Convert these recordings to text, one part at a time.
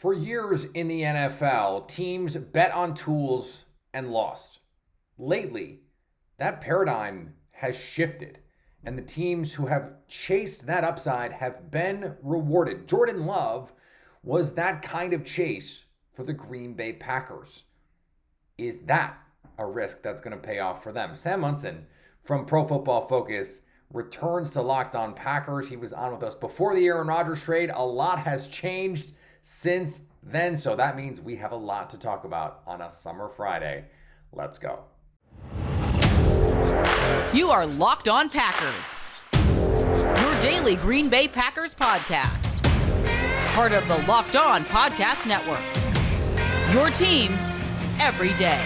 For years in the NFL, teams bet on tools and lost. Lately, that paradigm has shifted, and the teams who have chased that upside have been rewarded. Jordan Love was that kind of chase for the Green Bay Packers. Is that a risk that's going to pay off for them? Sam Monson from Pro Football Focus returns to Locked On Packers. He was on with us before the Aaron Rodgers trade. A lot has changed since then, so that means we have a lot to talk about on a summer Friday. Let's go. You are Locked On Packers, your daily Green Bay Packers podcast. Part of the Locked On Podcast Network, your team every day.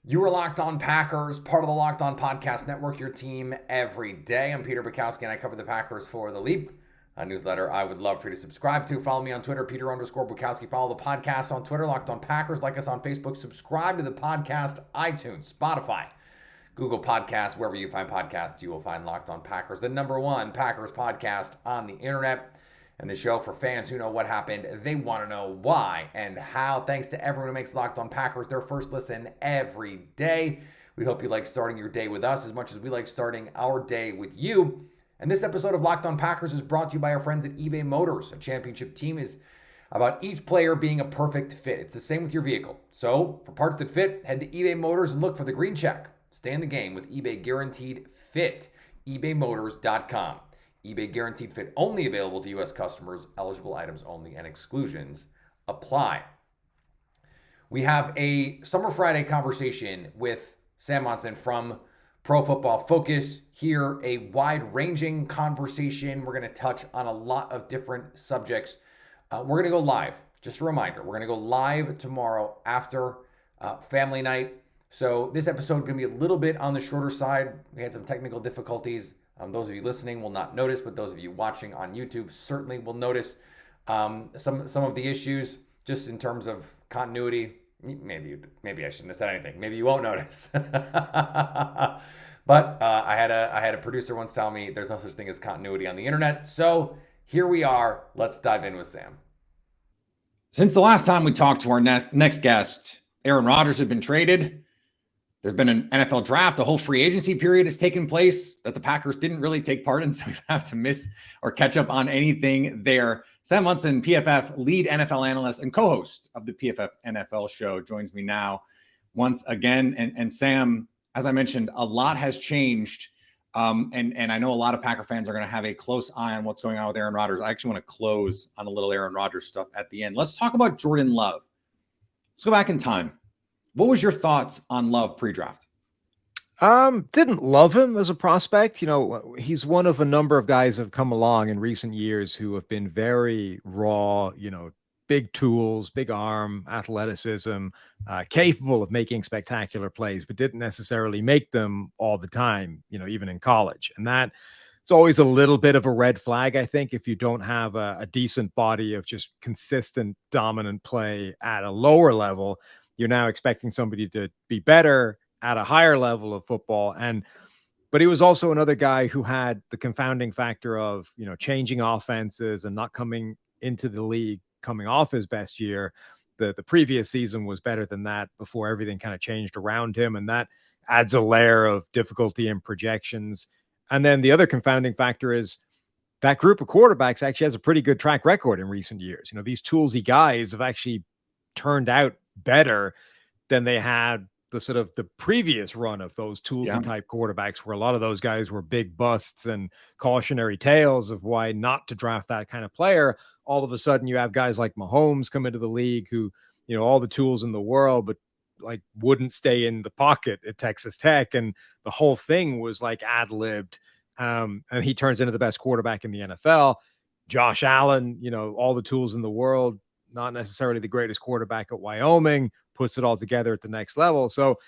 You are Locked On Packers, part of the Locked On Podcast Network, your team every day. I'm Peter Bukowski, and I cover the Packers for The Leap, a newsletter I would love for you to subscribe to. Follow me on Twitter, Peter_Bukowski. Follow the podcast on Twitter, Locked On Packers. Like us on Facebook. Subscribe to the podcast, iTunes, Spotify, Google Podcasts. Wherever you find podcasts, you will find Locked On Packers, the #1 Packers podcast on the internet. And the show for fans who know what happened. They want to know why and how. Thanks to everyone who makes Locked On Packers their first listen every day. We hope you like starting your day with us as much as we like starting our day with you. And this episode of Locked On Packers is brought to you by our friends at eBay Motors. A championship team is about each player being a perfect fit. It's the same with your vehicle. So for parts that fit, head to eBay Motors and look for the green check. Stay in the game with eBay Guaranteed Fit. ebaymotors.com. eBay Guaranteed Fit only available to U.S. customers. Eligible items only and exclusions apply. We have a Summer Friday conversation with Sam Monson from Pro Football Focus. Here, a wide-ranging conversation. We're going to touch on a lot of different subjects. We're going to go live. Just a reminder, we're going to go live tomorrow after family night. So this episode is going to be a little bit on the shorter side. We had some technical difficulties. Those of you listening will not notice, but those of you watching on YouTube certainly will notice some of the issues just in terms of continuity. Maybe I shouldn't have said anything. Maybe you won't notice. But I had a producer once tell me there's no such thing as continuity on the internet. So here we are. Let's dive in with Sam. Since the last time we talked to our next guest, Aaron Rodgers had been traded. There's been an NFL draft. The whole free agency period has taken place that the Packers didn't really take part in, so we don't have to miss or catch up on anything there. Sam Monson, PFF lead NFL analyst and co-host of the PFF NFL show, joins me now once again. And Sam, as I mentioned, a lot has changed. And I know a lot of Packer fans are going to have a close eye on what's going on with Aaron Rodgers. I actually want to close on a little Aaron Rodgers stuff at the end. Let's talk about Jordan Love. Let's go back in time. What was your thoughts on Love pre-draft? Didn't love him as a prospect. You know, he's one of a number of guys that have come along in recent years who have been very raw, big tools, big arm, athleticism, capable of making spectacular plays, but didn't necessarily make them all the time, even in college. And that it's always a little bit of a red flag, I think, if you don't have a decent body of just consistent, dominant play at a lower level. You're now expecting somebody to be better at a higher level of football. But he was also another guy who had the confounding factor of, changing offenses and not coming into the league, coming off his best year. The previous season was better than that before everything kind of changed around him. And that adds a layer of difficulty in projections. And then the other confounding factor is that group of quarterbacks actually has a pretty good track record in recent years. These toolsy guys have actually turned out better than they had the previous run of those toolsy type quarterbacks, where a lot of those guys were big busts and cautionary tales of why not to draft that kind of player. All of a sudden you have guys like Mahomes come into the league who, all the tools in the world, but wouldn't stay in the pocket at Texas Tech. And the whole thing was ad-libbed. And he turns into the best quarterback in the NFL. Josh Allen, all the tools in the world, not necessarily the greatest quarterback at Wyoming, puts it all together at the next level. So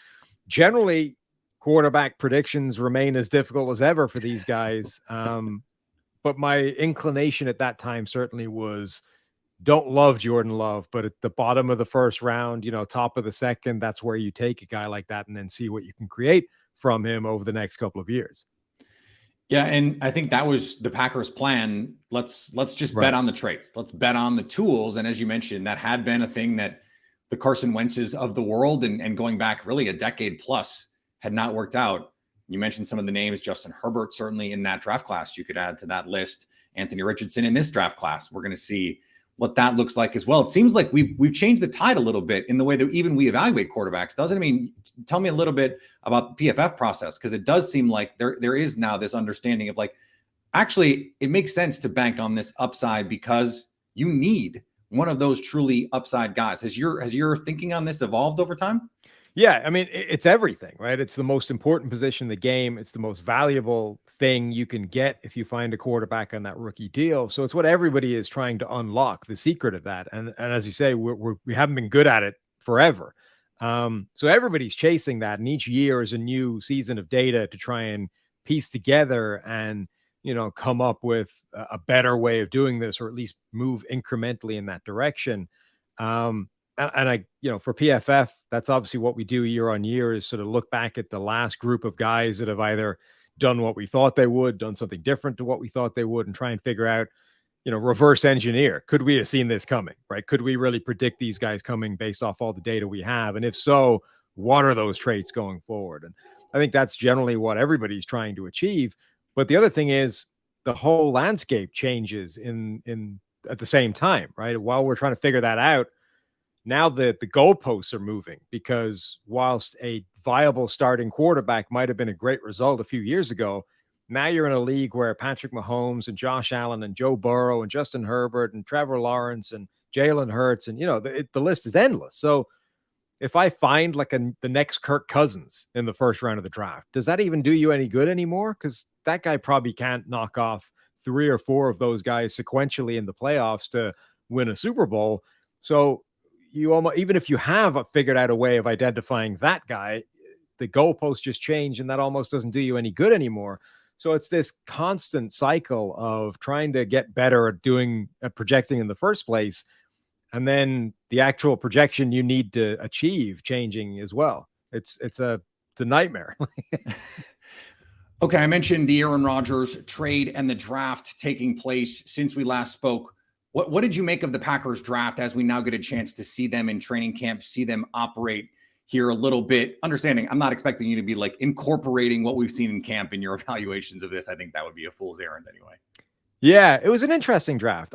generally, quarterback predictions remain as difficult as ever for these guys. But my inclination at that time certainly was don't love Jordan Love, but at the bottom of the first round, top of the second, that's where you take a guy like that and then see what you can create from him over the next couple of years. Yeah, and I think that was the Packers' plan. Let's just bet on the traits. Let's bet on the tools. And as you mentioned, that had been a thing that the Carson Wentz's of the world and going back really a decade plus had not worked out. You mentioned some of the names, Justin Herbert, certainly in that draft class. You could add to that list Anthony Richardson in this draft class. We're going to see what that looks like as well. It seems like we've changed the tide a little bit in the way that even we evaluate quarterbacks. Doesn't it? I mean, tell me a little bit about the PFF process, because it does seem like there is now this understanding of like, actually, it makes sense to bank on this upside because you need one of those truly upside guys. Has your thinking on this evolved over time? Yeah, I mean, it's everything, right? It's the most important position in the game. It's the most valuable thing you can get if you find a quarterback on that rookie deal. So it's what everybody is trying to unlock, the secret of that. And as you say, we haven't been good at it forever. So everybody's chasing that, and each year is a new season of data to try and piece together and come up with a better way of doing this, or at least move incrementally in that direction. And I, for PFF, that's obviously what we do year on year, is sort of look back at the last group of guys that have either done what we thought they would, done something different to what we thought they would, and try and figure out, reverse engineer. Could we have seen this coming, right? Could we really predict these guys coming based off all the data we have? And if so, what are those traits going forward? And I think that's generally what everybody's trying to achieve. But the other thing is the whole landscape changes in at the same time, right? While we're trying to figure that out, now the goalposts are moving, because whilst a viable starting quarterback might have been a great result a few years ago, now you're in a league where Patrick Mahomes and Josh Allen and Joe Burrow and Justin Herbert and Trevor Lawrence and Jalen Hurts, and the list is endless. So if I find like the next Kirk Cousins in the first round of the draft, does that even do you any good anymore? Because that guy probably can't knock off 3 or 4 of those guys sequentially in the playoffs to win a Super Bowl. So you almost, even if you have figured out a way of identifying that guy, the goalposts just change, and that almost doesn't do you any good anymore. So it's this constant cycle of trying to get better at projecting in the first place, and then the actual projection you need to achieve changing as well. It's a nightmare. Okay, I mentioned the Aaron Rodgers trade and the draft taking place since we last spoke. What did you make of the Packers draft as we now get a chance to see them in training camp, see them operate here a little bit? Understanding, I'm not expecting you to be like incorporating what we've seen in camp in your evaluations of this. I think that would be a fool's errand anyway. Yeah, it was an interesting draft.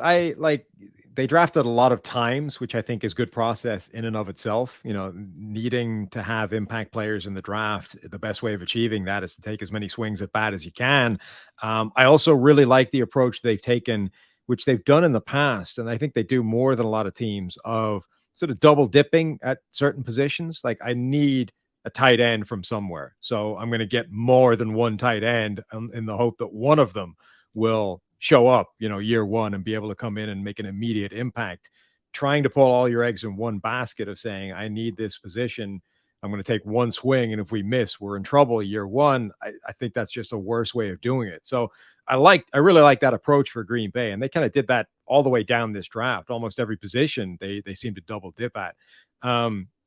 They drafted a lot of times, which I think is good process in and of itself. Needing to have impact players in the draft, the best way of achieving that is to take as many swings at bat as you can. I also really like the approach they've taken, which they've done in the past, and I think they do more than a lot of teams, of sort of double dipping at certain positions. Like, I need a tight end from somewhere, so I'm going to get more than one tight end in the hope that one of them will show up, year one and be able to come in and make an immediate impact. Trying to pull all your eggs in one basket of saying, I need this position, I'm going to take one swing, and if we miss, we're in trouble year one. I think that's just a worse way of doing it. So I really like that approach for Green Bay, and they kind of did that all the way down this draft. Almost every position they seem to double dip at.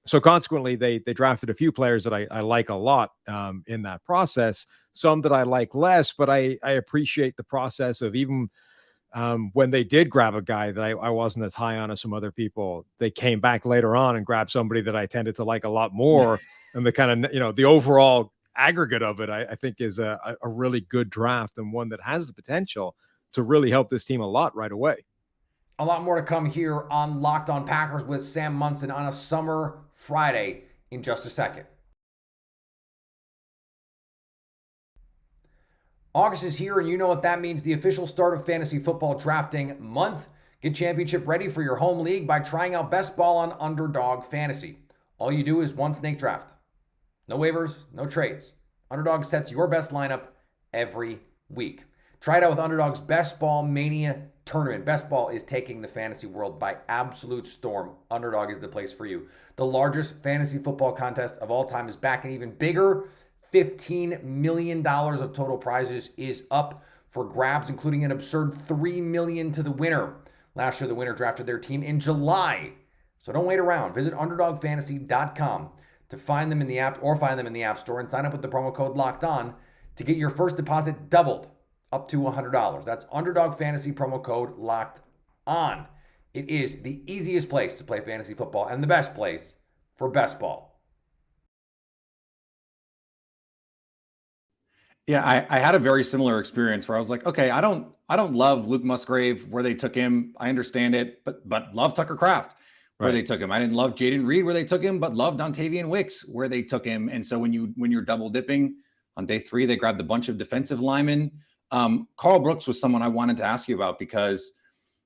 So consequently, they drafted a few players that I like a lot in that process. Some that I like less, but I appreciate the process of, even when they did grab a guy that I wasn't as high on as some other people, they came back later on and grabbed somebody that I tended to like a lot more. And the kind of, the overall aggregate of it, I think is a really good draft, and one that has the potential to really help this team a lot right away. A lot more to come here on Locked On Packers with Sam Monson on a summer Friday in just a second. August is here, and you know what that means. The official start of fantasy football drafting month. Get championship ready for your home league by trying out best ball on Underdog Fantasy. All you do is one snake draft. No waivers, no trades. Underdog sets your best lineup every week. Try it out with Underdog's Best Ball Mania tournament. Best Ball is taking the fantasy world by absolute storm. Underdog is the place for you. The largest fantasy football contest of all time is back, and even bigger. $15 million of total prizes is up for grabs, including an absurd $3 million to the winner. Last year, the winner drafted their team in July. So don't wait around. Visit UnderdogFantasy.com to find them in the app or find them in the App Store and sign up with the promo code LOCKEDON to get your first deposit doubled up to $100. That's Underdog Fantasy promo code LOCKEDON. It is the easiest place to play fantasy football and the best place for best ball. Yeah, I had a very similar experience where I was like, okay, I don't love Luke Musgrave where they took him. I understand it, but love Tucker Kraft where they took him. I didn't love Jaden Reed where they took him, but love Dontavian Wicks where they took him. And so when you're double dipping on day 3, they grabbed a bunch of defensive linemen. Karl Brooks was someone I wanted to ask you about because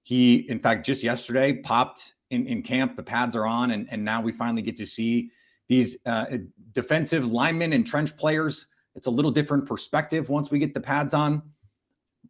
he, in fact, just yesterday popped in camp. The pads are on, and now we finally get to see these defensive linemen and trench players. It's a little different perspective once we get the pads on.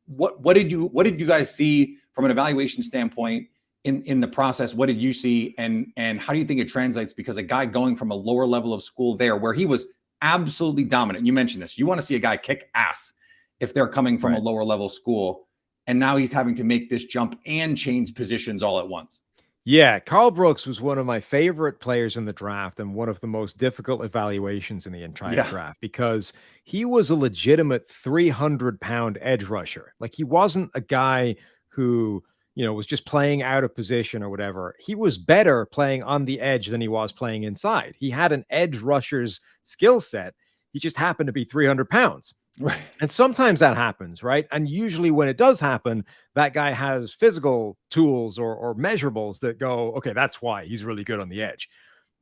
What did you guys see from an evaluation standpoint in the process? What did you see, and how do you think it translates? Because a guy going from a lower level of school there where he was absolutely dominant. You mentioned this. You want to see a guy kick ass if they're coming from a lower level school, and now he's having to make this jump and change positions all at once. Yeah, Karl Brooks was one of my favorite players in the draft and one of the most difficult evaluations in the entire draft because he was a legitimate 300-pound edge rusher. Like, he wasn't a guy who, was just playing out of position or whatever. He was better playing on the edge than he was playing inside. He had an edge rusher's skill set. He just happened to be 300 pounds. Right. And sometimes that happens, right? And usually when it does happen, that guy has physical tools or measurables that go, okay, that's why he's really good on the edge.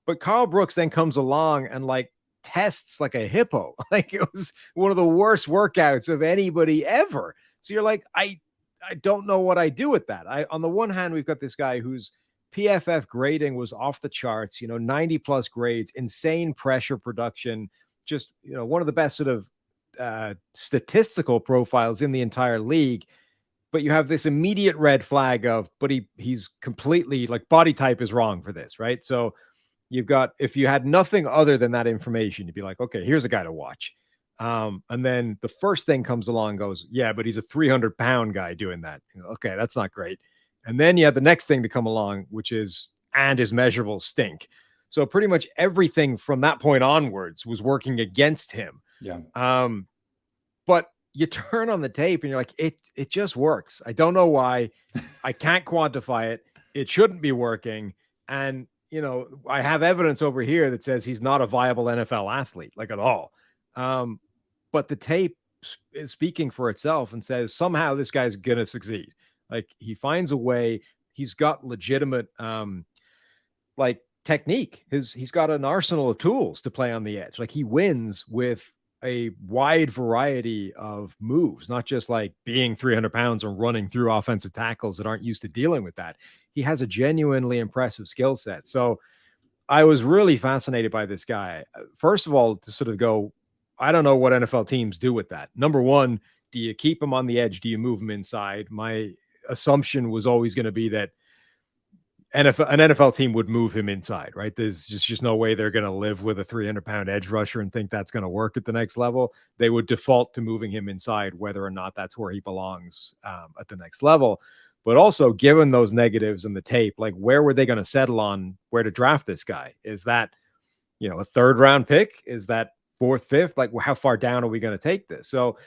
But Karl Brooks then comes along and tests like a hippo. Like, it was one of the worst workouts of anybody ever. So you're like, I don't know what I do with that. On the one hand, we've got this guy whose PFF grading was off the charts, 90 plus grades, insane pressure production, just, one of the best sort of statistical profiles in the entire league. But you have this immediate red flag of, but he's completely body type is wrong for this, right? So you've got, if you had nothing other than that information, you'd be like, okay, here's a guy to watch. And then the first thing comes along and goes, yeah, but he's a 300-pound guy doing that. Okay, that's not great. And then you have the next thing to come along, which is, and his measurables stink. So pretty much everything from that point onwards was working against him. Yeah. But you turn on the tape and you're like, it just works. I don't know why. I can't quantify it. It shouldn't be working. And, I have evidence over here that says he's not a viable NFL athlete, at all. But the tape is speaking for itself and says somehow this guy's going to succeed. He finds a way. He's got legitimate, technique. He's got an arsenal of tools to play on the edge. He wins with a wide variety of moves, not just being 300 pounds and running through offensive tackles that aren't used to dealing with that. He has a genuinely impressive skill set. So I was really fascinated by this guy. First of all, to sort of go, I don't know what NFL teams do with that. Number one, do you keep him on the edge? Do you move him inside? My assumption was always going to be that an NFL team would move him inside, right? There's just no way they're going to live with a 300-pound edge rusher and think that's going to work at the next level. They would default to moving him inside, whether or not that's where he belongs at the next level. But also, given those negatives in the tape, where were they going to settle on where to draft this guy? Is that, a third-round pick? Is that fourth, fifth? How far down are we going to take this? So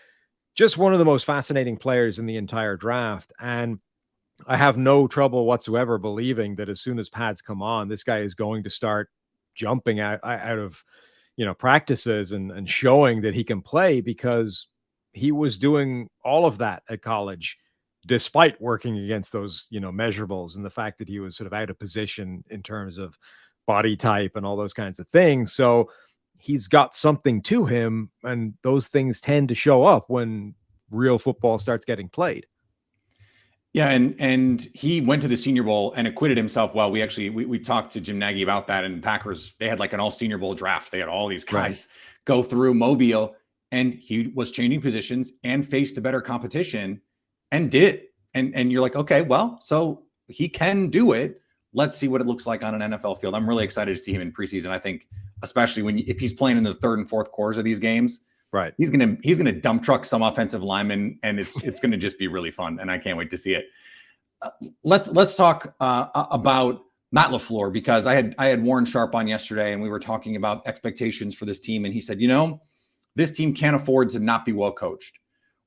just one of the most fascinating players in the entire draft. And I have no trouble whatsoever believing that as soon as pads come on, this guy is going to start jumping out of, practices and showing that he can play, because he was doing all of that at college, despite working against those, measurables and the fact that he was sort of out of position in terms of body type and all those kinds of things. So he's got something to him, and those things tend to show up when real football starts getting played. Yeah, and he went to the Senior Bowl and acquitted himself well. We talked to Jim Nagy about that, and Packers, they had an all Senior Bowl draft. They had all these guys go through Mobile, and he was changing positions and faced the better competition and did it. And you're like, okay, well, so he can do it. Let's see what it looks like on an NFL field. I'm really excited to see him in preseason. I think, especially if he's playing in the third and fourth quarters of these games, right, he's gonna dump truck some offensive linemen, and it's gonna just be really fun, and I can't wait to see it. let's talk about Matt LaFleur, because I had Warren Sharp on yesterday, and we were talking about expectations for this team, and he said, this team can't afford to not be well coached.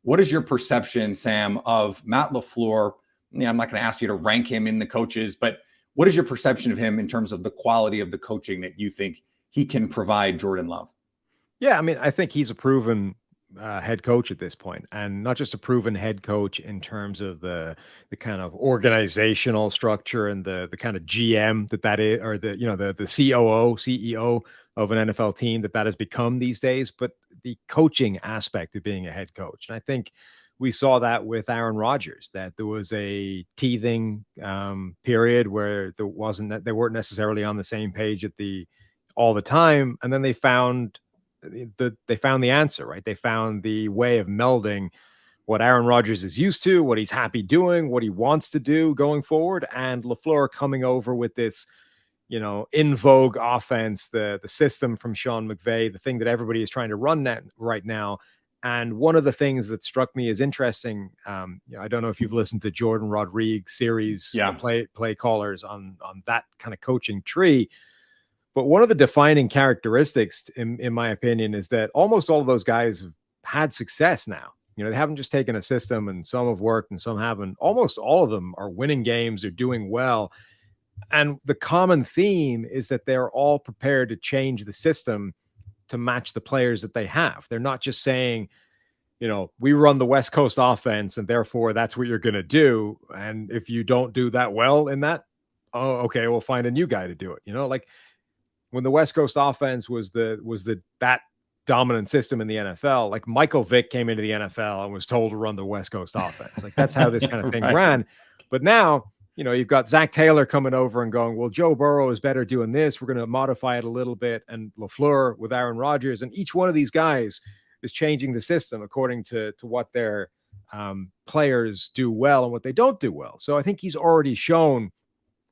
What is your perception, Sam, of Matt LaFleur? I'm not going to ask you to rank him in the coaches, but what is your perception of him in terms of the quality of the coaching that you think he can provide Jordan Love? Yeah, I mean, I think he's a proven head coach at this point, and not just a proven head coach in terms of the kind of organizational structure and the kind of GM that is, or the COO, CEO of an NFL team that has become these days, but the coaching aspect of being a head coach. And I think we saw that with Aaron Rodgers, that there was a teething period where they weren't necessarily on the same page all the time, and then they found the answer, right? They found the way of melding what Aaron Rodgers is used to, what he's happy doing, what he wants to do going forward, and LaFleur coming over with this, in vogue offense, the system from Sean McVay, the thing that everybody is trying to run right now. And one of the things that struck me as interesting, I don't know if you've listened to Jordan Rodriguez series, play callers on that kind of coaching tree. But one of the defining characteristics, in my opinion, is that almost all of those guys have had success now. They haven't just taken a system and some have worked and some haven't. Almost all of them are winning games. They're doing well. And the common theme is that they're all prepared to change the system to match the players that they have. They're not just saying, we run the West Coast offense and therefore that's what you're going to do. And if you don't do that well in that, oh, okay, we'll find a new guy to do it. Like, when the West Coast offense was that dominant system in the NFL, like Michael Vick came into the NFL and was told to run the West Coast offense. Like, that's how this kind of thing ran. But now, you've got Zach Taylor coming over and going, well, Joe Burrow is better doing this. We're going to modify it a little bit. And LaFleur with Aaron Rodgers, and each one of these guys is changing the system according to what their players do well and what they don't do well. So I think he's already shown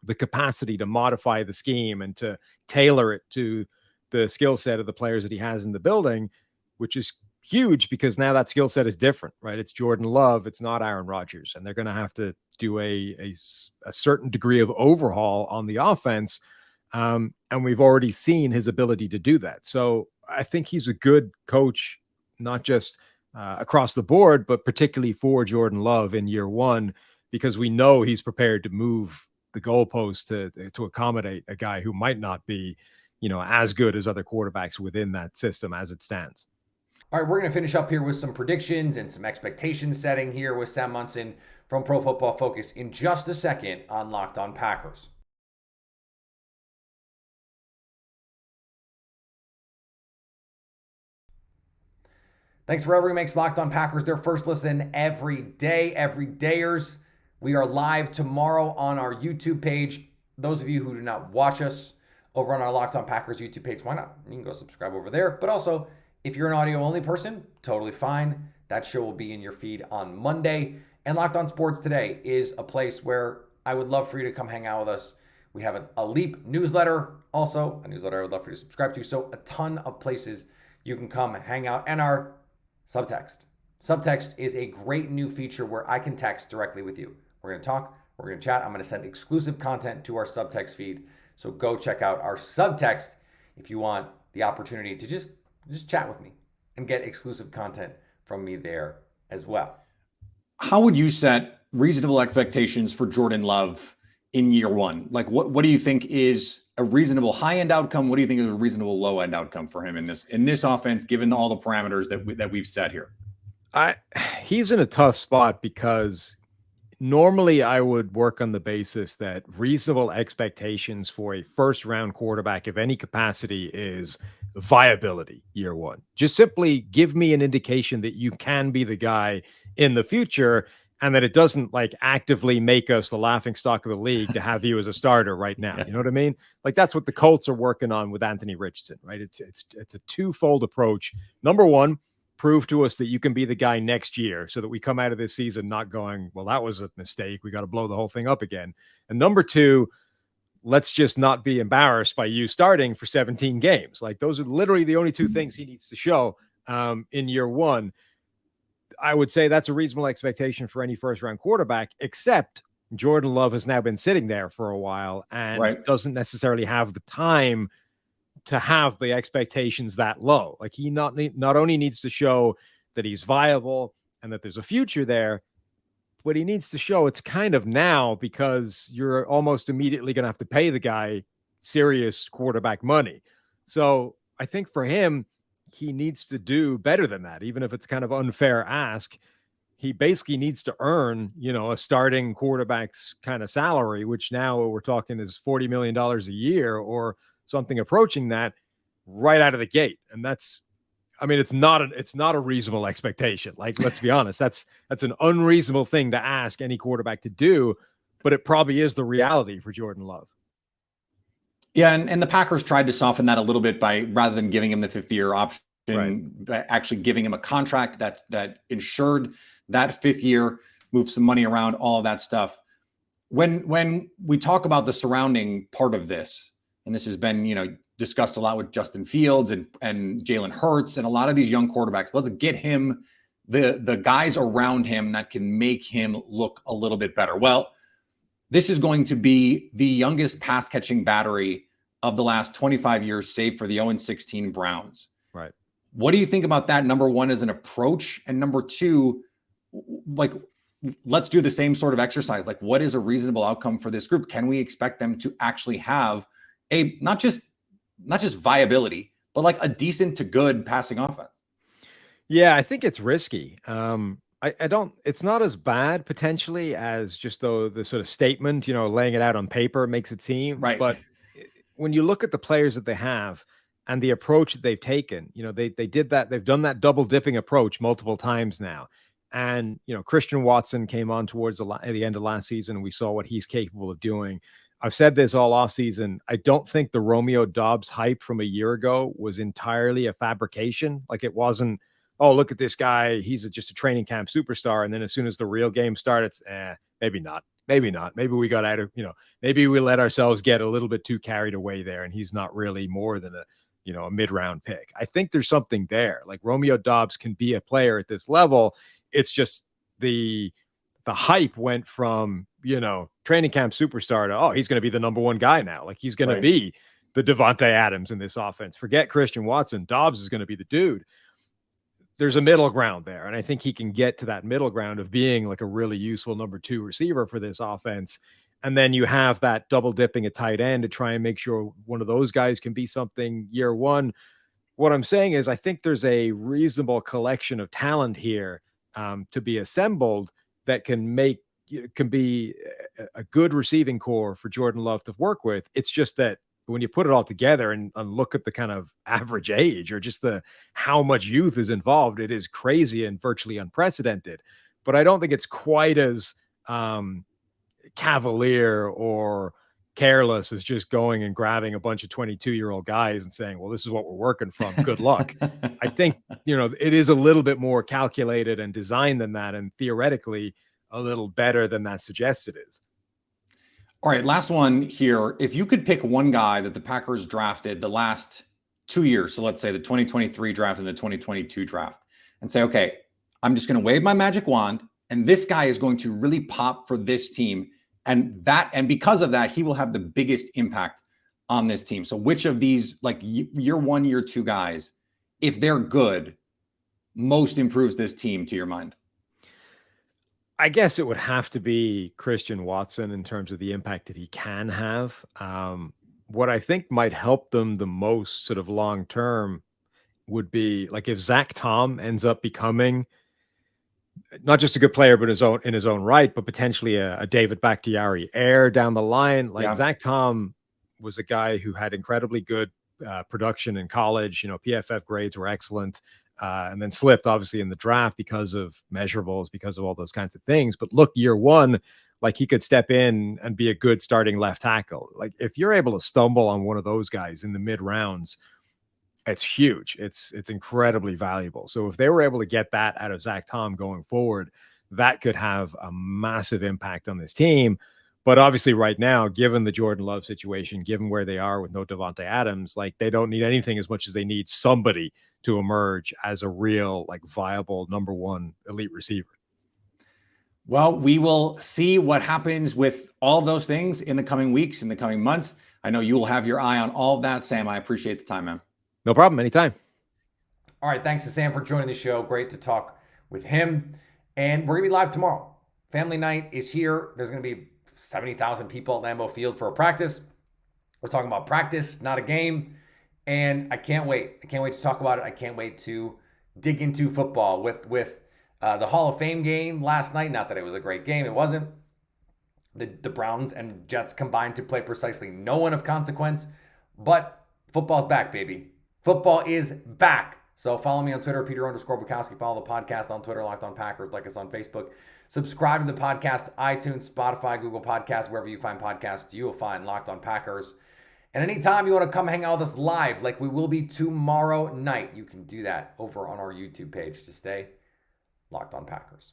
the capacity to modify the scheme and to tailor it to the skill set of the players that he has in the building, which is huge because now that skill set is different, right? It's Jordan Love. It's not Aaron Rodgers. And they're going to have to do a certain degree of overhaul on the offense. And we've already seen his ability to do that. So I think he's a good coach, not just across the board, but particularly for Jordan Love in year one, because we know he's prepared to move the goalpost to accommodate a guy who might not be, as good as other quarterbacks within that system as it stands. All right, we're going to finish up here with some predictions and some expectation setting here with Sam Monson from Pro Football Focus in just a second on Locked On Packers. Thanks for everyone who makes Locked On Packers their first listen every day, everydayers. We are live tomorrow on our YouTube page. Those of you who do not watch us over on our Locked On Packers YouTube page, why not? You can go subscribe over there. But also, if you're an audio-only person, totally fine. That show will be in your feed on Monday. And Locked On Sports Today is a place where I would love for you to come hang out with us. We have a Leap newsletter, also a newsletter I would love for you to subscribe to. So a ton of places you can come hang out. And our subtext. Subtext is a great new feature where I can text directly with you. We're going to talk, we're going to chat. I'm going to send exclusive content to our subtext feed. So go check out our subtext if you want the opportunity to just chat with me and get exclusive content from me there as well. How would you set reasonable expectations for Jordan Love in year one? Like, what do you think is a reasonable high-end outcome? What do you think is a reasonable low-end outcome for him in this offense, given all the parameters that we've set here? He's in a tough spot because normally I would work on the basis that reasonable expectations for a first-round quarterback of any capacity is viability year one. Just simply give me an indication that you can be the guy in the future and that it doesn't like actively make us the laughing stock of the league to have you as a starter right now. You know what I mean? Like that's what the Colts are working on with Anthony Richardson, right? It's a twofold approach. Number one, prove to us that you can be the guy next year so that we come out of this season not going, well, that was a mistake. We got to blow the whole thing up again. And number two, let's just not be embarrassed by you starting for 17 games. Like those are literally the only two things he needs to show in year one. I would say that's a reasonable expectation for any first round quarterback, except Jordan Love has now been sitting there for a while and doesn't necessarily have the time to have the expectations that low. Like he not only needs to show that he's viable and that there's a future there, but he needs to show it's kind of now, because you're almost immediately going to have to pay the guy serious quarterback money. So I think for him, he needs to do better than that, even if it's kind of unfair ask. He basically needs to earn, a starting quarterback's kind of salary, which now we're talking is $40 million a year or something approaching that right out of the gate. And it's not a reasonable expectation. Like, let's be honest, that's an unreasonable thing to ask any quarterback to do, but it probably is the reality for Jordan Love. Yeah, and the Packers tried to soften that a little bit by, rather than giving him the 5th-year option, actually giving him a contract that ensured that 5th year, move some money around, all of that stuff. When we talk about the surrounding part of this, and this has been, discussed a lot with Justin Fields and Jalen Hurts and a lot of these young quarterbacks, let's get him the guys around him that can make him look a little bit better. Well, this is going to be the youngest pass catching battery of the last 25 years, save for the 0-16 Browns. Right. What do you think about that? Number one, as an approach, and number two, like, let's do the same sort of exercise. Like, what is a reasonable outcome for this group? Can we expect them to actually have a, not just viability, but like a decent to good passing offense? Yeah, I think it's risky. It's not as bad potentially as just the sort of statement, laying it out on paper makes it seem. Right. But when you look at the players that they have and the approach that they've taken, they've done that double dipping approach multiple times now. And, Christian Watson came on towards the end of last season, and we saw what he's capable of doing. I've said this all offseason. I don't think the Romeo Doubs hype from a year ago was entirely a fabrication. Like, it wasn't, oh, look at this guy, he's just a training camp superstar. And then as soon as the real game starts, maybe not. Maybe we got out of, maybe we let ourselves get a little bit too carried away there, and he's not really more than a mid-round pick. I think there's something there. Like, Romeo Doubs can be a player at this level. It's just the hype went from, training camp superstar to, oh, he's going to be the number one guy now. Like, he's going to be the Devontae Adams in this offense. Forget Christian Watson. Doubs is going to be the dude. There's a middle ground there. And I think he can get to that middle ground of being like a really useful number 2 receiver for this offense. And then you have that double dipping at tight end to try and make sure one of those guys can be something year one. What I'm saying is, I think there's a reasonable collection of talent here to be assembled that can be a good receiving core for Jordan Love to work with. It's just that when you put it all together and look at the kind of average age, or just how much youth is involved, it is crazy and virtually unprecedented. But I don't think it's quite as cavalier or careless as just going and grabbing a bunch of 22-year-old guys and saying, well, this is what we're working from. Good luck. I think, it is a little bit more calculated and designed than that, and theoretically a little better than that suggests it is. All right, last one here. If you could pick one guy that the Packers drafted the last 2 years, so let's say the 2023 draft and the 2022 draft, and say, okay, I'm just going to wave my magic wand, and this guy is going to really pop for this team, and because of that, he will have the biggest impact on this team. So which of these, like, year 1, year 2 guys, if they're good, most improves this team to your mind? I guess it would have to be Christian Watson in terms of the impact that he can have. What I think might help them the most sort of long term would be, like, if Zach Tom ends up becoming not just a good player, but in his own right, but potentially a David Bakhtiari heir down the line. Like, Zach Tom was a guy who had incredibly good production in college. PFF grades were excellent. And then slipped obviously in the draft because of measurables, because of all those kinds of things. But look, year one, like, he could step in and be a good starting left tackle. Like, if you're able to stumble on one of those guys in the mid rounds, it's huge. It's incredibly valuable. So if they were able to get that out of Zach Tom going forward, that could have a massive impact on this team. But obviously right now, given the Jordan Love situation, given where they are with no Devontae Adams, like, they don't need anything as much as they need somebody to emerge as a real, like, viable number 1 elite receiver. Well, we will see what happens with all of those things in the coming weeks, in the coming months. I know you will have your eye on all of that, Sam. I appreciate the time, man. No problem. Anytime. All right. Thanks to Sam for joining the show. Great to talk with him. And we're going to be live tomorrow. Family night is here. There's going to be 70,000 people at Lambeau Field for a practice. We're talking about practice, not a game. And I can't wait. I can't wait to talk about it. I can't wait to dig into football with the Hall of Fame game last night. Not that it was a great game. It wasn't. The Browns and Jets combined to play precisely no one of consequence. But football's back, baby. Football is back. So follow me on Twitter, Peter_Bukowski. Follow the podcast on Twitter, Locked On Packers. Like us on Facebook. Subscribe to the podcast, iTunes, Spotify, Google Podcasts, wherever you find podcasts, you will find Locked On Packers. And anytime you want to come hang out with us live, like we will be tomorrow night, you can do that over on our YouTube page to stay Locked On Packers.